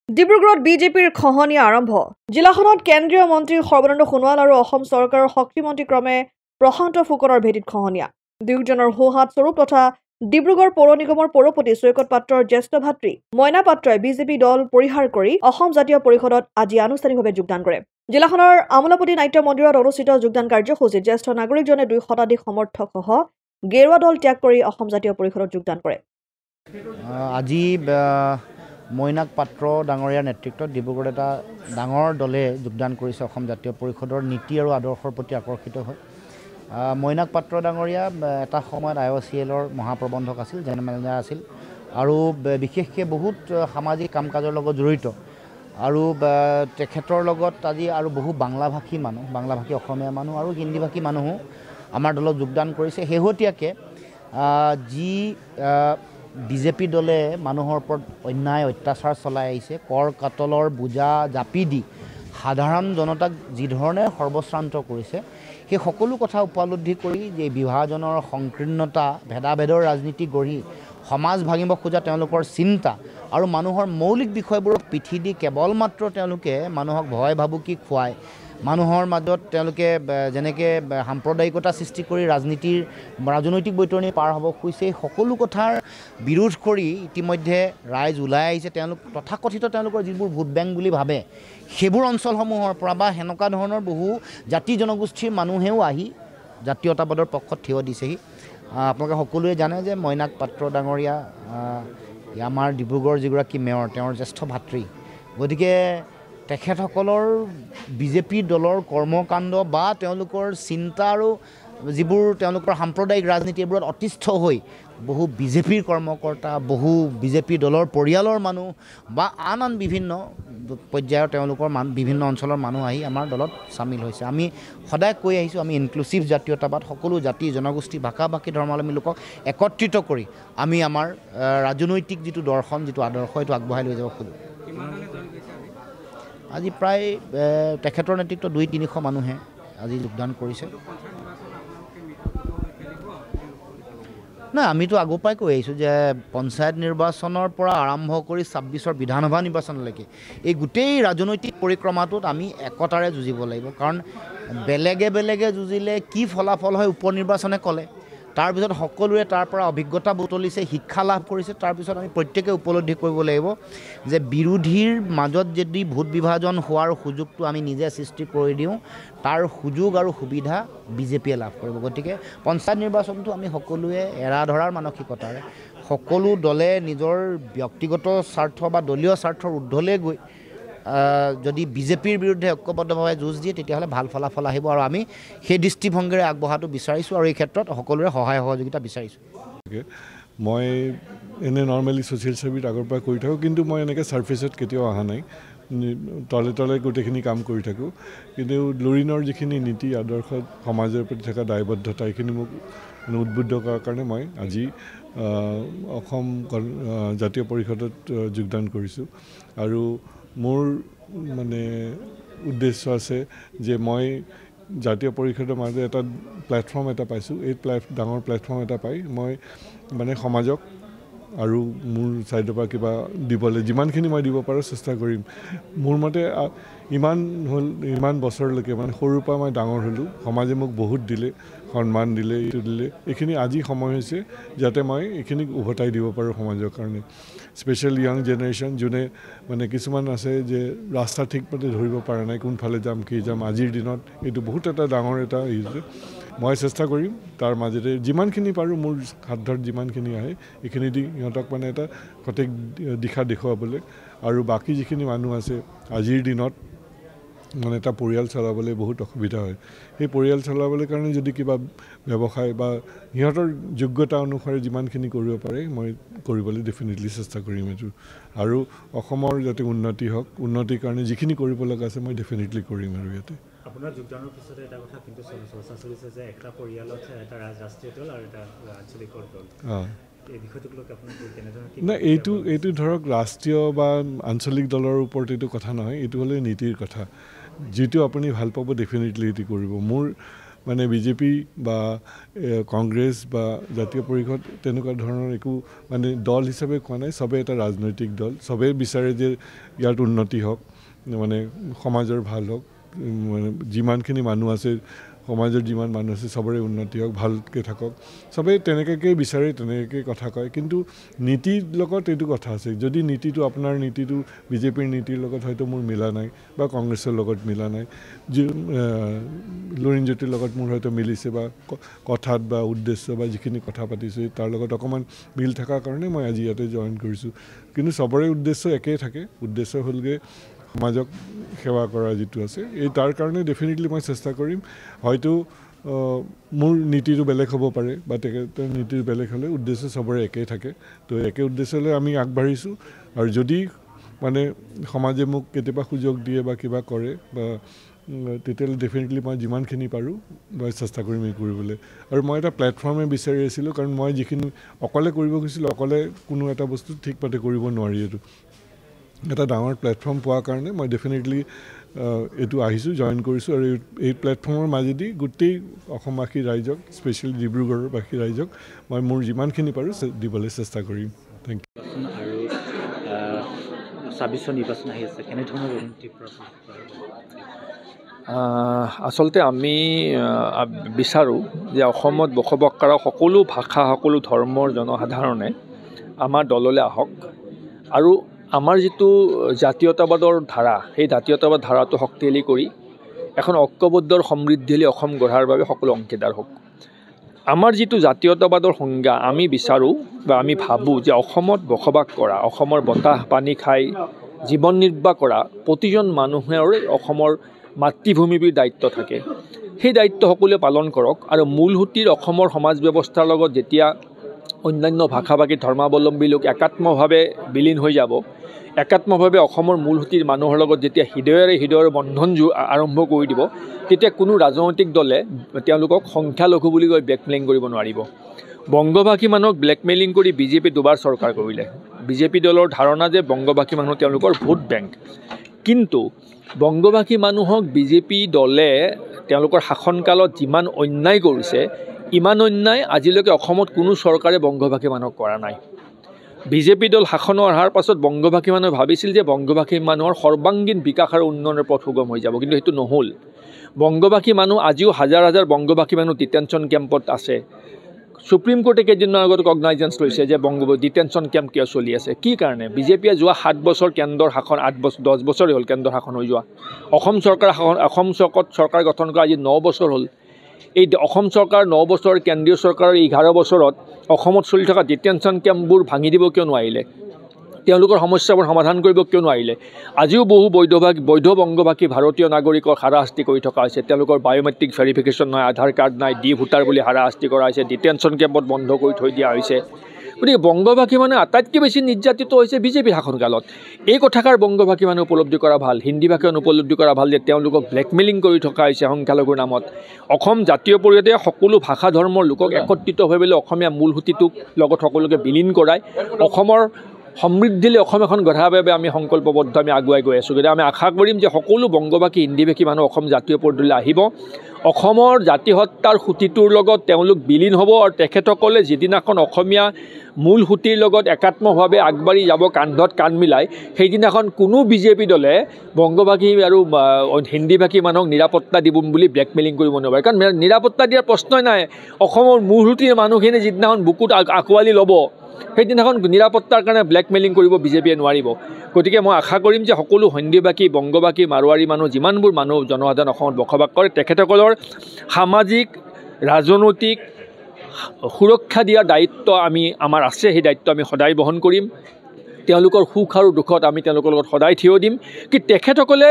ডিব্ৰুগড়ত বিজেপিৰ খহনীয়া আৰম্ভ জিলাখনত কেন্দ্ৰীয় মন্ত্ৰী সৰ্বানন্দ সোণোৱাল আৰু অসম চৰকাৰৰ শক্তিমন্ত্ৰী ক্ৰমে প্ৰশান্ত ফুকনৰ ভেটিত খহনীয়া দুয়োজনৰ সোহাত স্বৰূপ তথা ডিব্ৰুগড় পৌৰ নিগমৰ পৌৰপতি সৈকত পাত্ৰৰ জ্যেষ্ঠ ভাতৃ মইনা পাত্ৰই বিজেপি দল পৰিহাৰ কৰি অসম জাতীয় পৰিষদত আজি আনুষ্ঠানিকভাৱে যোগদান কৰে জিলাখনৰ আমোলাপতি নাট্য মন্দিৰত অনুষ্ঠিত যোগদান কাৰ্যসূচীত জ্যেষ্ঠ নাগৰিকজনে 2 শতাধিক সমৰ্থকসহ গেৰুৱা দল ত্যাগ কৰি অসম জাতীয় পৰিষদত যোগদান কৰে আজি মইনাক পাত্ৰ ডাঙৰীয়াৰ নেতৃত্বত ডিব্ৰুগড় এটা ডাঙৰ দলে যোগদান কৰিছে অসম জাতীয় পৰিষদৰ নীতি আৰু আদৰ্শৰ প্ৰতি আকৰ্ষিত হয় মইনাক পাত্ৰ ডাঙৰীয়া এটা সময়ত IOCLৰ মহাপ্ৰবন্ধক আছিল জেনেৰেল মেনেজাৰ আছিল আৰু বিশেষকৈ বহুত সামাজিক কাম কাজৰ লগত জড়িত আৰু তেখেতৰ লগত আজি আৰু বহু বাংলাভাষী মানুহ বাংলাভাষী অসমীয়া মানুহ আৰু হিন্দীভাষী মানুহো আমাৰ দলত যোগদান কৰিছে শেহতীয়াকৈ যি বিজেপি দলে মানুহৰ ওপৰত অন্যায় অত্যাচাৰ চলাই আহিছে কৰ কাটলৰ বুজা জাপি দি সাধাৰণ জনতাক যি ধৰণে সৰ্বশ্ৰান্ত কৰিছে সেই সকলো কথা উপলব্ধি কৰি যে বিভাজনৰ সংকীৰ্ণতা ভেদাভেদৰ ৰাজনীতি গঢ়ি সমাজ ভাঙিব খোজা তেওঁলোকৰ চিন্তা আৰু মানুহৰ মৌলিক বিষয়বোৰক পিঠি দি কেৱল মাত্ৰ তেওঁলোকে মানুহক ভয় ভাবুকি খুৱায় মানুহৰ মাজত তেওঁলোকে যেনেকৈ সাম্প্ৰদায়িকতা সৃষ্টি কৰি ৰাজনৈতিক বৈতৰণি পাৰ হ'ব খুজিছে সকলো কথাৰ বিৰোধ কৰি ইতিমধ্যে ৰাইজ ওলাই আহিছে তেওঁলোক তথাকথিত তেওঁলোকৰ যিবোৰ ভোট বেংক বুলি ভাবে সেইবোৰ অঞ্চলসমূহৰ পৰা বা সেনেকুৱা ধৰণৰ বহু জাতি জনগোষ্ঠীৰ মানুহেও আহি জাতীয়তাবাদৰ পক্ষত থিয় দিছেহি আপোনালোকে সকলোৱে জানে যে মইনাক পাত্ৰ ডাঙৰীয়া আমাৰ ডিব্ৰুগড় যিগৰাকী মেয়ৰ তেওঁৰ জ্যেষ্ঠ ভাতৃ গতিকে তেখেতসকলৰ বিজেপি দলৰ কৰ্মকাণ্ড বা তেওঁলোকৰ চিন্তা আৰু যিবোৰ তেওঁলোকৰ সাম্প্ৰদায়িক ৰাজনীতি এইবোৰত অতিষ্ঠ হৈ বহু বিজেপিৰ কৰ্মকৰ্তা বহু বিজেপি দলৰ পৰিয়ালৰ মানুহ বা আন বিভিন্ন পৰ্যায়ৰ তেওঁলোকৰ বিভিন্ন অঞ্চলৰ মানুহ আহি আমাৰ দলত চামিল হৈছে আমি সদায় কৈ আহিছোঁ আমি ইনক্লুচিভ জাতীয়তাবাদ সকলো জাতি জনগোষ্ঠী ভাষা ভাষী ধৰ্মাৱলম্বী লোকক একত্ৰিত কৰি আমি আমাৰ ৰাজনৈতিক যিটো দৰ্শন যিটো আদৰ্শ এইটো আগবঢ়াই লৈ যাব খোজোঁ আজি প্ৰায় তেখেতৰ নেতৃত্বত 200-300 মানুহে আজি যোগদান কৰিছে নাই আমিতো আগৰ পৰাই কৈ আহিছোঁ যে পঞ্চায়ত নিৰ্বাচনৰ পৰা আৰম্ভ কৰি 26ৰ বিধানসভা নিৰ্বাচনলৈকে এই গোটেই ৰাজনৈতিক পৰিক্ৰমাটোত আমি একতাৰে যুঁজিব লাগিব কাৰণ বেলেগে বেলেগে যুঁজিলে কি ফলাফল হয় উপ নিৰ্বাচনে ক'লে তাৰপিছত সকলোৱে তাৰ পৰা অভিজ্ঞতা বুটলিছে শিক্ষা লাভ কৰিছে তাৰপিছত আমি প্ৰত্যেকে উপলব্ধি কৰিব লাগিব যে বিৰোধীৰ মাজত যদি ভোট বিভাজন হোৱাৰ সুযোগটো আমি নিজে সৃষ্টি কৰি দিওঁ তাৰ সুযোগ আৰু সুবিধা বিজেপিয়ে লাভ কৰিব গতিকে পঞ্চায়ত নিৰ্বাচনটো আমি সকলোৱে এৰা ধৰাৰ মানসিকতাৰে সকলো দলে নিজৰ ব্যক্তিগত স্বাৰ্থ বা দলীয় স্বাৰ্থৰ ঊৰ্ধ্বলৈ গৈ যদি বিজেপিৰ বিৰুদ্ধে ঐক্যবদ্ধভাৱে যুঁজ দিয়ে তেতিয়াহ'লে ভাল ফলাফল আহিব আৰু আমি সেই দৃষ্টিভংগীৰে আগবঢ়াটো বিচাৰিছোঁ আৰু এই ক্ষেত্ৰত সকলোৰে সহায় সহযোগিতা বিচাৰিছোঁ মই এনে নৰ্মেলি ছ'চিয়েল ছাৰ্ভিচ আগৰ পৰা কৰি থাকোঁ কিন্তু মই এনেকৈ ছাৰ্ফেচত কেতিয়াও অহা নাই তলে তলে গোটেইখিনি কাম কৰি থাকোঁ কিন্তু লুৰিনৰ যিখিনি নীতি আদৰ্শ সমাজৰ প্ৰতি থকা দায়বদ্ধতা এইখিনি মোক উদ্বুদ্ধ কৰাৰ কাৰণে মই আজি অসম জাতীয় পৰিষদত যোগদান কৰিছোঁ আৰু মোৰ মানে উদ্দেশ্য আছে যে মই জাতীয় পৰিষদৰ মাজত এটা প্লেটফৰ্ম এটা পাইছোঁ এই ডাঙৰ প্লেটফৰ্ম এটা পাই মই মানে সমাজক আৰু মোৰ ছাইডৰ পৰা কিবা দিবলৈ যিমানখিনি মই দিব পাৰোঁ চেষ্টা কৰিম মোৰ মতে ইমান বছৰলৈকে মানে সৰুৰ পৰা মই ডাঙৰ হ'লোঁ সমাজে মোক বহুত দিলে সন্মান দিলে এইটো দিলে এইখিনি আজি সময় হৈছে যাতে মই এইখিনিক উভতাই দিব পাৰোঁ সমাজৰ কাৰণে স্পেচিয়েল য়াং জেনেৰেশ্যন যোনে মানে কিছুমান আছে যে ৰাস্তা ঠিকমতে ধৰিব পৰা নাই কোনফালে যাম কি যাম আজিৰ দিনত এইটো বহুত এটা ডাঙৰ এটা হৈছে মই চেষ্টা কৰিম তাৰ মাজতে যিমানখিনি পাৰোঁ মোৰ সাধ্যত যিমানখিনি আহে এইখিনি দি সিহঁতক মানে এটা সঠিক দিশা দেখুৱাবলৈ আৰু বাকী যিখিনি মানুহ আছে আজিৰ দিনত মানে এটা পৰিয়াল চলাবলৈ বহুত অসুবিধা হয় সেই পৰিয়াল চলাবলৈ কাৰণে যদি কিবা ব্যৱসায় বা সিহঁতৰ যোগ্যতা অনুসাৰে যিমানখিনি কৰিব পাৰে মই কৰিবলৈ ডেফিনেটলি চেষ্টা কৰিম এইটো আৰু অসমৰ যাতে উন্নতি হওক উন্নতিৰ কাৰণে যিখিনি কৰিব লগা আছে মই ডেফিনেটলি কৰিম আৰু ইয়াতে আপোনাৰ যোগদানৰ পিছতে এটা কথা কিন্তু চৰ্চা চলিছে যে এটা পৰিয়ালত এটা ৰাষ্ট্ৰীয় দল আৰু এটা আঞ্চলিক দল এই বিষয়টোক লৈ আপোনাৰ কেনেধৰণে নাই এইটো ধৰক ৰাষ্ট্ৰীয় বা আঞ্চলিক দলৰ ওপৰত এইটো কথা নহয় এইটো হ'লে নীতিৰ কথা যিটো আপুনি ভাল পাব ডেফিনেটলি এইটো কৰিব মোৰ মানে বিজেপি বা কংগ্ৰেছ বা জাতীয় পৰিষদ তেনেকুৱা ধৰণৰ একো মানে দল হিচাপে কোৱা নাই সবে এটা ৰাজনৈতিক দল সবে বিচাৰে যে ইয়াত উন্নতি হওক মানে সমাজৰ ভাল হওক মানে যিমানখিনি মানুহ আছে সমাজৰ যিমান মানুহ আছে সবৰে উন্নতি হওক ভালকৈ থাকক সবে তেনেকৈ বিচাৰে তেনেকৈ কথা কয় কিন্তু নীতিৰ লগত এইটো কথা আছে যদি নীতিটো আপোনাৰ নীতিটো বিজেপিৰ নীতিৰ লগত হয়তো মোৰ মিলা নাই বা কংগ্ৰেছৰ লগত মিলা নাই লুৰিণজ্যোতিৰ লগত মোৰ হয়তো মিলিছে বা কথাত বা উদ্দেশ্য বা যিখিনি কথা পাতিছোঁ তাৰ লগত অকণমান মিল থকাৰ কাৰণে মই আজি ইয়াতে জইন কৰিছোঁ কিন্তু সবৰে উদ্দেশ্য একেই থাকে উদ্দেশ্য হ'লগৈ সমাজক সেৱা কৰা যিটো আছে এই তাৰ কাৰণে ডেফিনেটলি মই চেষ্টা কৰিম হয়তো মোৰ নীতিটো বেলেগ হ'ব পাৰে বা তেখেতৰ নীতিটো বেলেগ হ'লে উদ্দেশ্য সবৰে একেই থাকে তো একে উদ্দেশ্যলৈ আমি আগবাঢ়িছোঁ আৰু যদি মানে সমাজে মোক কেতিয়াবা সুযোগ দিয়ে বা কিবা কৰে বা তেতিয়াহ'লে ডেফিনেটলি মই যিমানখিনি পাৰোঁ মই চেষ্টা কৰিম এই কৰিবলৈ আৰু মই এটা প্লেটফৰ্মে বিচাৰি আছিলোঁ কাৰণ মই যিখিনি অকলে কৰিব গৈছিলোঁ অকলে কোনো এটা বস্তু ঠিকমতে কৰিব নোৱাৰি এইটো এটা ডাঙৰ প্লেটফৰ্ম পোৱাৰ কাৰণে মই ডেফিনেটলি এইটো আহিছোঁ জইন কৰিছোঁ আৰু এই প্লেটফৰ্মৰ মাজেদি গোটেই অসমবাসী ৰাইজক স্পেচিয়েলি ডিব্ৰুগড়ৰবাসী ৰাইজক মই মোৰ যিমানখিনি পাৰোঁ দিবলৈ চেষ্টা কৰিম থেংক ইউ আৰু ২৬ নিৰ্বাচন আহি আছে কেনেধৰণৰ ৰণনীতি আচলতে আমি বিচাৰোঁ যে অসমত বসবাস কৰা সকলো ভাষা সকলো ধৰ্মৰ জনসাধাৰণে আমাৰ দললৈ আহক আৰু আমাৰ যিটো জাতীয়তাবাদৰ ধাৰা সেই জাতীয়তাবাদ ধাৰাটো শক্তিশালী কৰি এখন ঐক্যবদ্ধৰ সমৃদ্ধিশালী অসম গঢ়াৰ বাবে সকলো অংশীদাৰ হওক আমাৰ যিটো জাতীয়তাবাদৰ সংজ্ঞা আমি বিচাৰোঁ বা আমি ভাবোঁ যে অসমত বসবাস কৰা অসমৰ বতাহ পানী খাই জীৱন নিৰ্বাহ কৰা প্ৰতিজন মানুহৰে অসমৰ মাতৃভূমিৰ দায়িত্ব থাকে সেই দায়িত্ব সকলোৱে পালন কৰক আৰু মূলসুঁতিৰ অসমৰ সমাজ ব্যৱস্থাৰ লগত যেতিয়া অন্যান্য ভাষা ভাষী ধৰ্মাৱলম্বী লোক একাত্মভাৱে বিলীন হৈ যাব একাত্মভাৱে অসমৰ মূলসুঁতিৰ মানুহৰ লগত যেতিয়া হৃদয়ৰ বন্ধন আৰম্ভ কৰি দিব তেতিয়া কোনো ৰাজনৈতিক দলে তেওঁলোকক সংখ্যালঘু বুলি কৈ ব্লেকমেইলিং কৰিব নোৱাৰিব বংগভাষী মানুহক ব্লেকমেইলিং কৰি বিজেপি দুবাৰ চৰকাৰ কৰিলে বিজেপি দলৰ ধাৰণা যে বংগভাষী মানুহ তেওঁলোকৰ ভোট বেংক কিন্তু বংগভাষী মানুহক বিজেপি দলে তেওঁলোকৰ শাসনকালত যিমান অন্যায় কৰিছে ইমান অন্যায় আজিলৈকে অসমত কোনো চৰকাৰে বংগভাষী মানুহক কৰা নাই বিজেপি দল শাসনৰ অহাৰ পাছত বংগভাষী মানুহে ভাবিছিল যে বংগভাষী মানুহৰ সৰ্বাংগীন বিকাশ আৰু উন্নয়নৰ পথ সুগম হৈ যাব কিন্তু সেইটো নহ'ল বংগভাষী মানুহ আজিও হাজাৰ হাজাৰ বংগভাষী মানুহ ডিটেনশ্যন কেম্পত আছে সুপ্ৰিম কোৰ্টে কেইদিনমান আগত কগনাইজেন্স লৈছে যে ডিটেনশ্যন কেম্প কিয় চলি আছে কি কাৰণে বিজেপিয়ে যোৱা 7 বছৰ কেন্দ্ৰৰ শাসন 8 বছৰ 10 বছৰেই হ'ল কেন্দ্ৰৰ শাসন হৈ যোৱা অসম চৰকাৰ গঠন কৰা আজি 9 বছৰ হ'ল এই অসম চৰকাৰ 9 বছৰ কেন্দ্ৰীয় চৰকাৰৰ 11 বছৰত অসমত চলি থকা ডিটেনশ্যন কেম্পবোৰ ভাঙি দিব কিয় নোৱাৰিলে তেওঁলোকৰ সমস্যাবোৰ সমাধান কৰিব কিয় নোৱাৰিলে আজিও বহু বৈধ বংগভাষী ভাৰতীয় নাগৰিকক হাৰাশাস্তি কৰি থকা হৈছে তেওঁলোকৰ বায়োমেট্ৰিক ভেৰিফিকেশ্যন নাই আধাৰ কাৰ্ড নাই ডি ভোটাৰ বুলি হাৰাশাস্তি কৰা হৈছে ডিটেনশ্যন কেম্পত বন্ধ কৰি থৈ দিয়া হৈছে গতিকে বংগভাষী মানে আটাইতকৈ বেছি নিৰ্যাতিত হৈছে বিজেপি শাসনকালত এই কথাষাৰ বংগভাষী মানুহ উপলব্ধি কৰা ভাল হিন্দী ভাষী উপলব্ধি কৰা ভাল যে তেওঁলোকক ব্লেকমেইলিং কৰি থকা হৈছে সংখ্যালঘুৰ নামত অসম জাতীয় পৰিষদে সকলো ভাষা ধৰ্মৰ লোকক একত্ৰিতভাৱে অসমীয়া মূলসুঁতিটোক লগত সকলোকে বিলীন কৰাই অসমৰ সমৃদ্ধিলৈ অসম এখন গঢ়াৰ বাবে আমি সংকল্পবদ্ধ আমি আগুৱাই গৈ আছোঁ গতিকে আমি আশা কৰিম যে সকলো বংগভাষী হিন্দীভাষী মানুহ অসম জাতীয় পৰিষদলৈ আহিব অসমৰ জাতিসত্তাৰ সুঁতিটোৰ লগত তেওঁলোক বিলীন হ'ব আৰু তেখেতসকলে যিদিনাখন অসমীয়া মূলসুঁতিৰ লগত একাত্মভাৱে আগবাঢ়ি যাব কান্ধত কান্ধ মিলাই সেইদিনাখন কোনো বিজেপি দলে বংগভাষী আৰু হিন্দীভাষী মানুহক নিৰাপত্তা দিব বুলি ব্লেকমেইলিং কৰিব নোৱাৰে কাৰণ নিৰাপত্তা দিয়াৰ প্ৰশ্নই নাই অসমৰ মূলসুঁতিৰ মানুহখিনি যিদিনাখন বুকুত আঁকোৱালি ল'ব সেইদিনাখন নিৰাপত্তাৰ কাৰণে ব্লেকমেইলিং কৰিব বিজেপিয়ে নোৱাৰিব গতিকে মই আশা কৰিম যে সকলো হিন্দীভাষী বংগভাষী মাৰোৱাৰী মানুহ যিমানবোৰ মানুহ জনসাধাৰণ অসমত বসবাস কৰে তেখেতসকলৰ সামাজিক ৰাজনৈতিক সুৰক্ষা দিয়াৰ দায়িত্ব আমাৰ আছে সেই দায়িত্ব আমি সদায় বহন কৰিম তেওঁলোকৰ সুখ আৰু দুখত আমি তেওঁলোকৰ লগত সদায় থিয় দিম কি তেখেতসকলে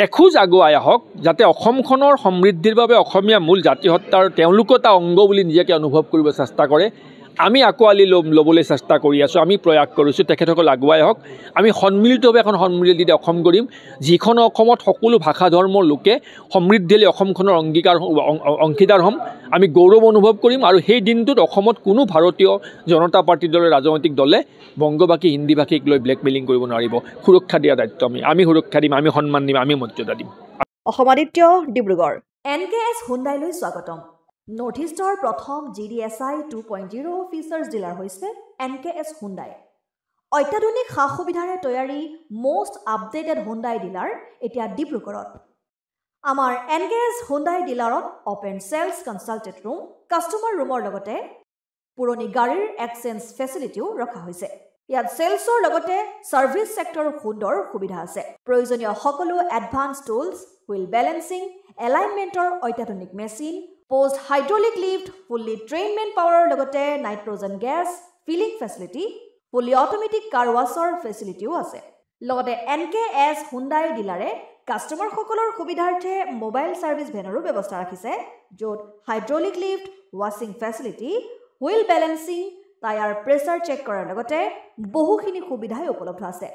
এখোজ আগুৱাই আহক যাতে অসমখনৰ সমৃদ্ধিৰ বাবে অসমীয়া মূল জাতিসত্তাৰ তেওঁলোকো এটা অংগ বুলি নিজকে অনুভৱ কৰিব চেষ্টা কৰে আমি আঁকোৱালি ল'বলৈ চেষ্টা কৰি আছোঁ আমি প্ৰয়াস কৰিছোঁ তেখেতসকল আগুৱাই আহক আমি সন্মিলিতভাৱে এখন সমৃদ্ধি অসম কৰিম যিখন অসমত সকলো ভাষা ধৰ্মৰ লোকে সমৃদ্ধিশালী অসমখনৰ অংশীদাৰ হ'ম আমি গৌৰৱ অনুভৱ কৰিম আৰু সেই দিনটোত অসমত কোনো ভাৰতীয় জনতা পাৰ্টি দলৰ ৰাজনৈতিক দলে বংগভাষী হিন্দীভাষীক লৈ ব্লেকমেইলিং কৰিব নোৱাৰিব সুৰক্ষা দিয়াৰ দায়িত্ব আমি সুৰক্ষা দিম আমি সন্মান দিম আমি মৰ্যাদা দিম অসম আদিত্য ডিব্ৰুগড়। NKS হুণ্ডাইলৈ স্বাগতম। নৰ্থ ইষ্টৰ প্ৰথম GDSI 2.0 ফিচাৰ্ছ ডিলাৰ হৈছে NKS হুণ্ডাই। অত্যাধুনিক সা সুবিধাৰে তৈয়াৰী মষ্ট আপডেটেড হুণ্ডাই ডিলাৰ এতিয়া ডিব্ৰুগড়ত। আমাৰ NKS হুণ্ডাই ডিলাৰত open sales consulted room, customer ৰুমৰ লগতে পুৰণি গাড়ীৰ এক্সচেঞ্জ ফেচিলিটিও ৰখা হৈছে। ইয়াত চেলছৰ লগতে ছাৰ্ভিচ ছেক্টৰৰ সুন্দৰ সুবিধা আছে। প্ৰয়োজনীয় সকলো এডভান্স টুলছ, হুইল বেলেন্সিং, এলাইনমেণ্টৰ অত্যাধুনিক machine, post hydraulic lift, fully train men পাৱাৰৰ লগতে nitrogen gas filling facility, fully automatic car ৱাছৰ ফেচিলিটিও আছে। লগতে NKS হুণ্ডাই ডিলাৰে কাষ্টমাৰসকলৰ সুবিধাৰ্থে মোবাইল ছাৰ্ভিচ ভেনৰো ব্যৱস্থা ৰাখিছে, য'ত হাইড্ৰলিক লিফ্ট, ৱাছিং facility, wheel balancing, tyre pressure check কৰাৰ লগতে বহুখিনি সুবিধাই উপলব্ধ আছে।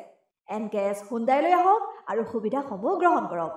NKS হুণ্ডাইলৈ আহক আৰু সুবিধাসমূহ গ্ৰহণ কৰক।